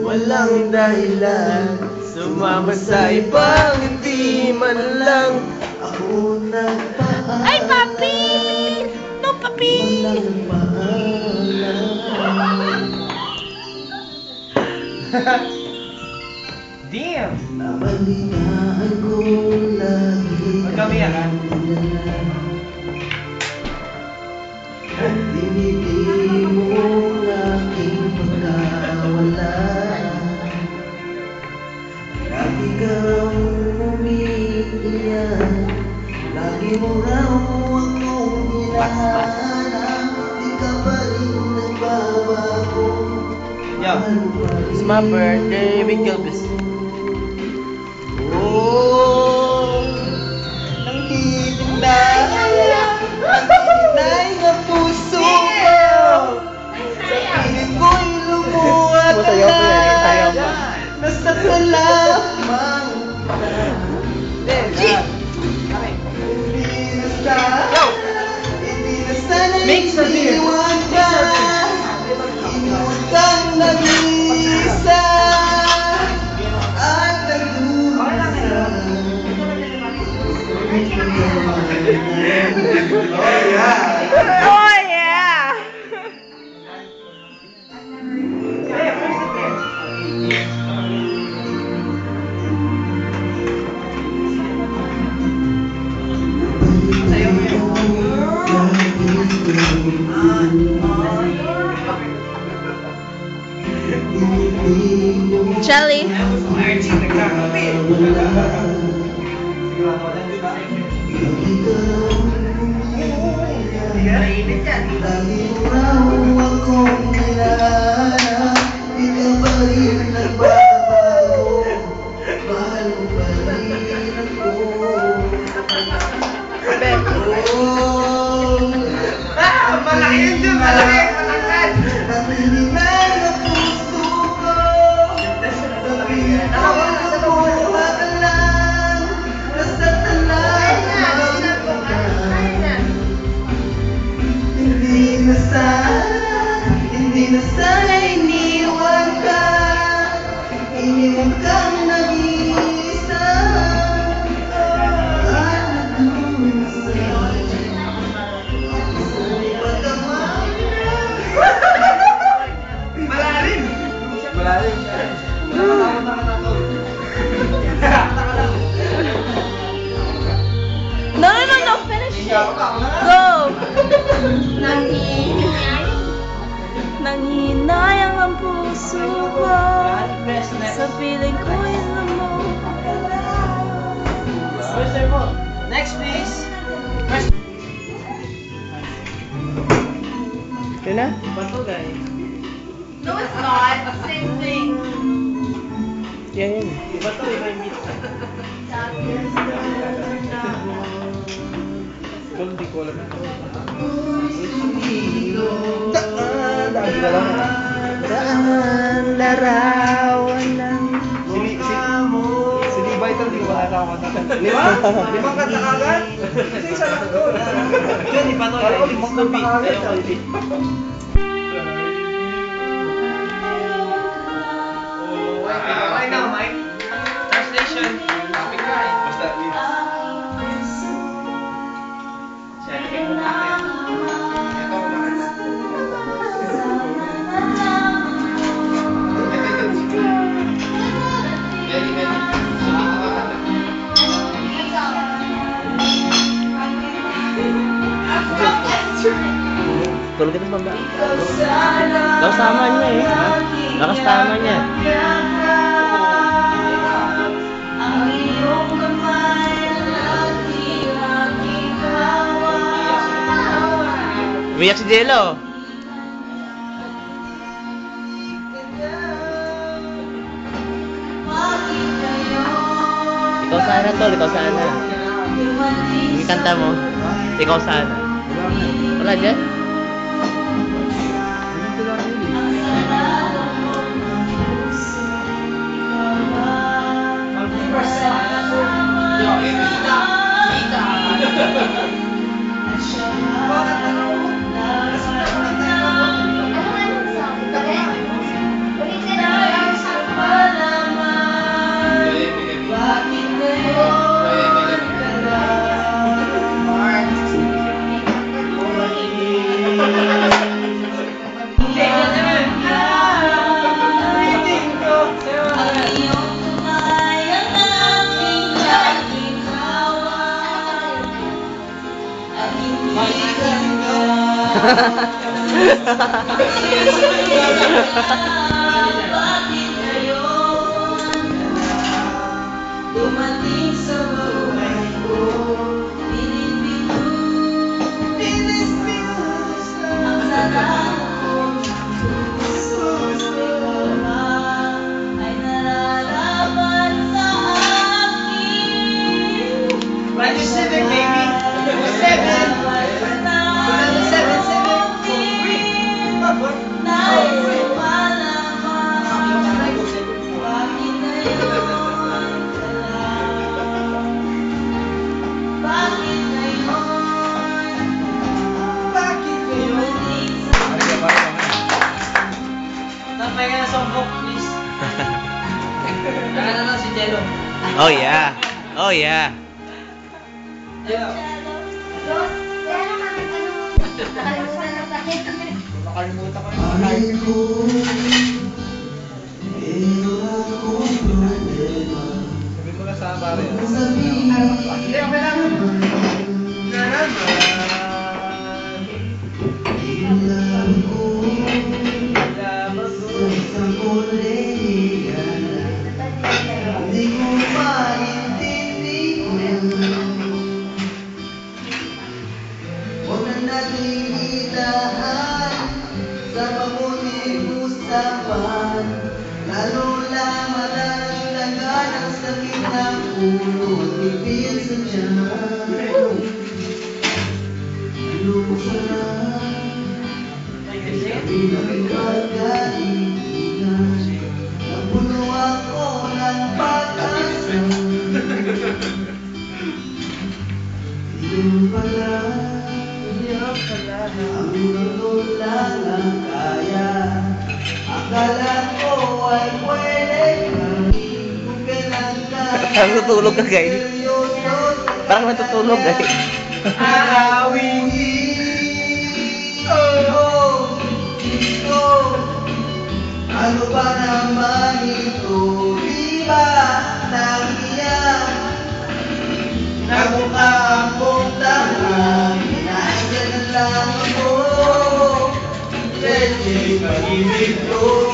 Walang dahilan, sumama sa ibang hindi man lang ako nagpaalam. Ay, papi! No, papi! Damn! Nabalitaan ko lagi Magkami yan, ha? Dinidi mo ang aking pagkawala. Lagi kang umiiyak, lagi mo raw akong hinahanap. Di ka pa rin nagbabago. Yo, it's my birthday, big Elvis. Oh, nanghihinay ang puso ko. Sa piling ko'y lumuwag na. Nasaktan lamang. Hindi na sana iniwan ka. Iniwan kang nag-iisa. At nag-uumisa. Oh, yeah! Jelly. Lagi mo raw akong hinahanap. Di ka pa rin nagbabago. Mahal mo pa rin ako. Malaki yun dyan, malaki! Malakad! Nanghihinay ang puso ko. Sa piling ko'y lumuwag ka lang. Nasaktan lamang. Hindi na sana iniwan ka. Iniwan kang nag-iisa. At nag-uumisa. Malalim! Malalim. No, no, no, no, finish it. Go! Nanghihinayang ang puso ko. Sa piling ko'y lumuwag na. Next, please. Yun na? Bato, guys. No, it's not. Same thing. Yan. Bato, iba yung beat. Kung di ko alam na. Daan larawan ng Si Levi ito, hindi ko makakakot na. Limang kanta kagad? Kasi isa lang doon. Yun, iba to. Limang kanta kagad. Okay now, Mike. Translation. Topic guy. What's that mean? Tulog kita bamba. Kasama niya eh. Nakasama niya. Ang iyong kamay lagi hawak. Umiyak si Jello. Ikaw sana tol, ikaw sana. Yung kanta mo. Ikaw sana. Wala dyan? Bakit ngayon dumating sa buhay ko? Pinipinusa ang sarap kong puso. Ikaw ba ay nararapat sa akin? Brand new Civic, baby. 7. 7 for free. Nais malaman bakit ngayon ka lang? Bakit ngayon dumating sa Tapay ka na sa book, please. Taka na lang si Jello. Oh yeah. Oh yeah. Jello. Nakalimutan ko yung Aray ko, meron akong problema. sabi mo na sa pare. Sabihin Hindi, okay lang. ilan ko sa isang koleya na hindi ko maintindihan. Huwag na nating idahan sa mabuting usapan, lalo lang madadagdagan ang sakit ng ulo at bibig sa tiyan. Ano sarap, sabi ng kagalitan, napuno ako ng pag-asa. Yun pala, ang ganun lang ang kaya. Akala ko ay pwede kung kailan ka Natutulog ka, guys. seryoso sa Parang natutulog, guys. Aawing ito, ano ba naman ito? Di ba nangiyak? Nagmukha akong tanga, inaasyan lang ako. Pwede pag-ibig ko.